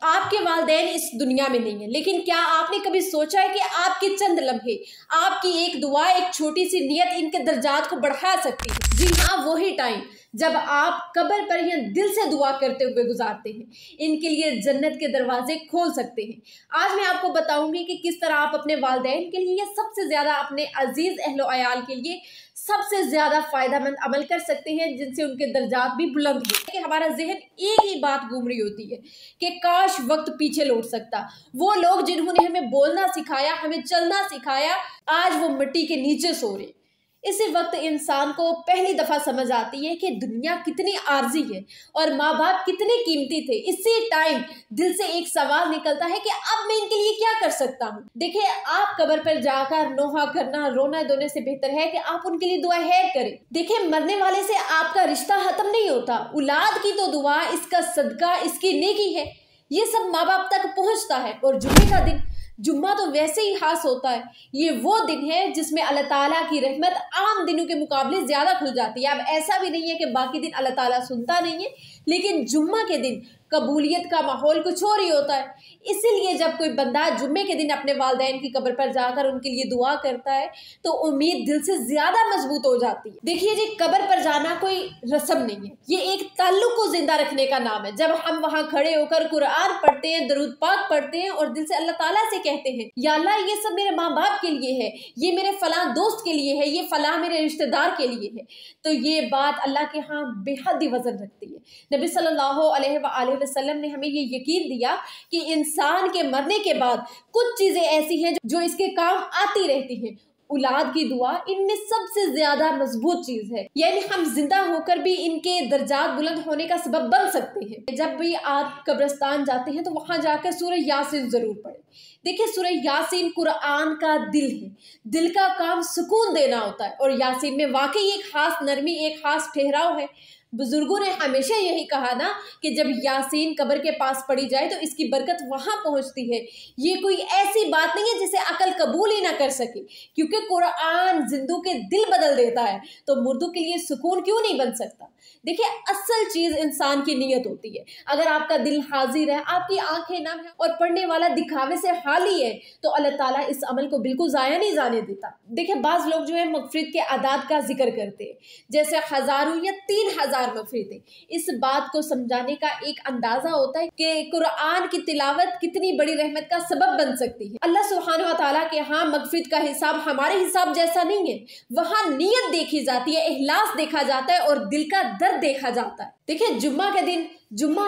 आपके वालिदैन इस दुनिया में नहीं है, लेकिन क्या आपने कभी सोचा है कि आपके चंद लम्हे, आपकी एक दुआ, एक छोटी सी नियत इनके दर्जात को बढ़ा सकती है। जी हाँ, वही टाइम जब आप कब्र पर यह दिल से दुआ करते हुए गुजारते हैं, इनके लिए जन्नत के दरवाजे खोल सकते हैं। आज मैं आपको बताऊंगी कि किस तरह आप अपने वालिदैन के लिए या सबसे ज्यादा अपने अजीज अहलो अयाल के लिए सबसे ज्यादा फायदेमंद अमल कर सकते हैं, जिनसे उनके दर्जात भी बुलंद हो। कि हमारा जहन एक ही बात घूम रही होती है कि काश वक्त पीछे लौट सकता। वो लोग जिन्होंने हमें बोलना सिखाया, हमें चलना सिखाया, आज वो मिट्टी के नीचे सो रहे। इसी वक्त इंसान को पहली दफा समझ आती है कि दुनिया कितनी आर्जी है और माँ बाप कितने कीमती थे। इसी टाइम दिल से एक सवाल निकलता है कि अब मैं इनके लिए क्या कर सकता हूँ। देखिए, आप कब्र पर जाकर नोहा करना, रोना धोने से बेहतर है कि आप उनके लिए दुआ है करें। देखिए, मरने वाले से आपका रिश्ता खत्म नहीं होता। औलाद की तो दुआ, इसका सदका, इसकी नेकी है, ये सब माँ बाप तक पहुंचता है। और जुम्मे का दिन, जुम्मा तो वैसे ही खास होता है। ये वो दिन है जिसमें अल्लाह ताला की रहमत आम दिनों के मुकाबले ज्यादा खुल जाती है। अब ऐसा भी नहीं है कि बाकी दिन अल्लाह ताला सुनता नहीं है, लेकिन जुम्मा के दिन कबूलियत का माहौल कुछ और ही होता है। इसीलिए जब कोई बंदा जुम्मे के दिन अपने वालिदैन की कब्र पर जाकर उनके लिए दुआ करता है तो उम्मीद दिल से ज्यादा मजबूत हो जाती है। देखिए जी, कब्र पर जाना कोई रस्म नहीं है, ये एक ताल्लुक को जिंदा रखने का नाम है। जब हम वहां खड़े होकर कुरान पढ़ते हैं, दरूद पाक पढ़ते हैं और दिल से अल्लाह ताला से कहते हैं, या अल्लाह ये सब मेरे माँ बाप के लिए है, ये मेरे फलां दोस्त के लिए है, ये फलां मेरे रिश्तेदार के लिए है, तो ये बात अल्लाह के यहाँ बेहद ही वजन रखती है। नबी सल्लल्लाहु अलैहि वसल्लम ने हमें ये यकीन दिया कि इंसान के मरने के बाद कुछ चीजें ऐसी हैं जो इसके काम आती रहती हैं। औलाद की दुआ इनमें सबसे ज्यादा मजबूत चीज है, यानी हम जिंदा होकर भी इनके दर्जात बुलंद होने का सबब बन सकते हैं। जब भी आप कब्रिस्तान जाते हैं तो वहां जाकर सूरह यासीन जरूर पढ़ें। देखिए, सूरह यासीन कुरान का दिल है, दिल का काम सुकून देना होता है। और यासीन में वाकई एक खास नरमी, एक खास ठहराव है। बुजुर्गों ने हमेशा यही कहा ना कि जब यासीन कब्र के पास पड़ी जाए तो इसकी बरकत वहां पहुंचती है। ये कोई ऐसी बात नहीं है जिसे अकल कबूल ही ना कर सके, क्योंकि कुरान जिंदों के दिल बदल देता है, तो मुर्दों के लिए सुकून क्यों नहीं बन सकता। देखिए, असल चीज इंसान की नीयत होती है। अगर आपका दिल हाजिर है, आपकी आंखें नम है और पढ़ने वाला दिखावे से हाली है, तो अल्लाह ताला इस अमल को बिल्कुल जाया नहीं जाने देता। देखिए, बाज लोग जो है मगफिरत के आदाद का जिक्र करते हैं, जैसे हजारों या 3000 मगफिरतें। इस बात को समझाने का एक अंदाजा होता है कि कुरान की तिलावत कितनी बड़ी रहमत का सबब बन सकती है। अल्लाह सुब्हानहू व तआला के यहाँ मगफिरत का हिसाब हमारे हिसाब जैसा नहीं है। वहां नियत देखी जाती है, इखलास देखा जाता है और दिल का दर्द देखा जाता है। देखिए, जुम्मा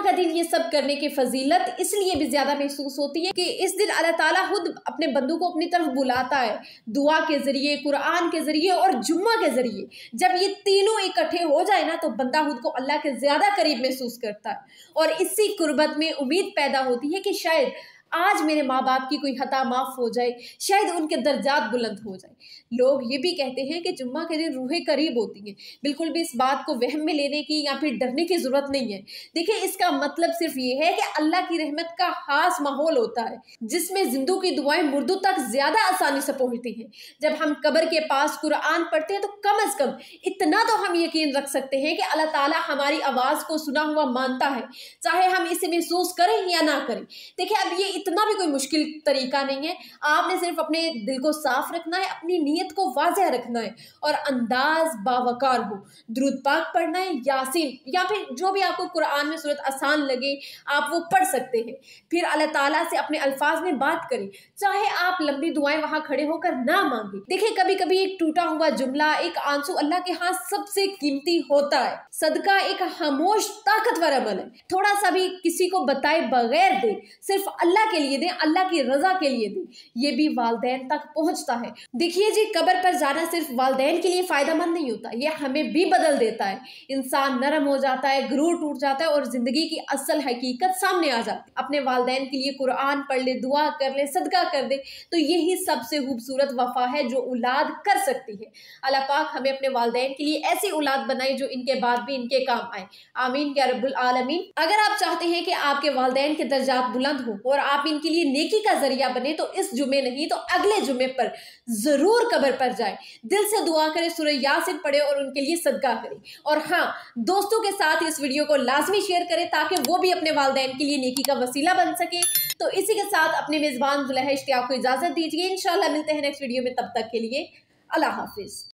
का दिन ये सब करने की फजीलत इसलिए भी ज्यादा महसूस होती है कि इस दिन अल्लाह ताला खुद अपने बंदों को अपनी तरफ बुलाता है, दुआ के जरिए, कुरान के जरिए और जुम्मा के जरिए। जब ये तीनों इकट्ठे हो जाए ना, तो बंदा खुद को अल्लाह के ज्यादा करीब महसूस करता है और इसी कुर्बत में उम्मीद पैदा होती है कि शायद आज मेरे माँ बाप की कोई खता माफ हो जाए, शायद उनके दर्जात बुलंद हो जाए। लोग ये भी कहते हैं कि जुम्मा के दिन रूहें करीब होती हैं। बिल्कुल भी इस बात को वहम में लेने की या फिर डरने की जरूरत नहीं है। देखिए, इसका मतलब सिर्फ ये है कि अल्लाह की रहमत का खास माहौल होता है जिसमें जिंदों की दुआएं मुर्दों तक ज्यादा आसानी से पहुंचती हैं। जब हम कब्र के पास कुरान पढ़ते हैं तो कम अज कम इतना तो हम यकीन रख सकते हैं कि अल्लाह ताला हमारी आवाज को सुना हुआ मानता है, चाहे हम इसे महसूस करें या ना करें। देखिए, अब ये इतना भी कोई मुश्किल तरीका नहीं है। आपने सिर्फ अपने दिल को साफ रखना है, अपनी नीयत को वाज़ेह रखना है और अंदाज बावकार हो। दुरूद पाक पढ़ना है, यासीन या फिर जो भी आपको कुरान में सूरत आसान लगे आप वो पढ़ सकते हैं। फिर अल्लाह ताला से अपने अल्फाज में बात करें, चाहे आप लंबी दुआएं वहां खड़े होकर ना मांगे। देखिए, कभी कभी एक टूटा हुआ जुमला, एक आंसू अल्लाह के हाथ सबसे कीमती होता है। सदका एक खामोश ताकतवर अमल है। थोड़ा सा भी किसी को बताए बगैर दे, सिर्फ अल्लाह के लिए दे, अल्लाह की रजा के लिए दे, ये भी वालिदैन तक पहुंचता है। देखिए जी, कब्र पर जाना सिर्फ वालिदैन के लिए फायदेमंद नहीं होता, ये हमें भी बदल देता है। इंसान नरम हो जाता है, गुरूर टूट जाता है और जिंदगी की असल हकीकत सामने आ जाती है। अपने वालिदैन के लिए कुरान पढ़ ले, दुआ कर ले, सदका कर दे, तो यही सबसे खूबसूरत वफा है जो औलाद कर सकती है। अल्लाह पाक हमें अपने वालिदैन के लिए ऐसी औलाद बनाई जो इनके बाद भी इनके काम आए। आमीन या रब्बुल आलमीन। अगर आप चाहते हैं कि आपके वालिदैन के दर्जात बुलंद हो और आप आप इनके लिए नेकी का जरिया बने तो इस जुमे नहीं तो अगले जुमे पर जरूर कब्र पर जाए, दिल से दुआ करें, सूरह यासीन पढ़े और उनके लिए सदका करें। और हाँ, दोस्तों के साथ इस वीडियो को लाजमी शेयर करें ताकि वो भी अपने वालिदैन के लिए नेकी का वसीला बन सके। तो इसी के साथ अपने मेजबान जुलेहा इश्तियाक को इजाजत दीजिए। इंशाल्लाह मिलते हैं नेक्स्ट वीडियो में, तब तक के लिए अल्लाह हाफिज।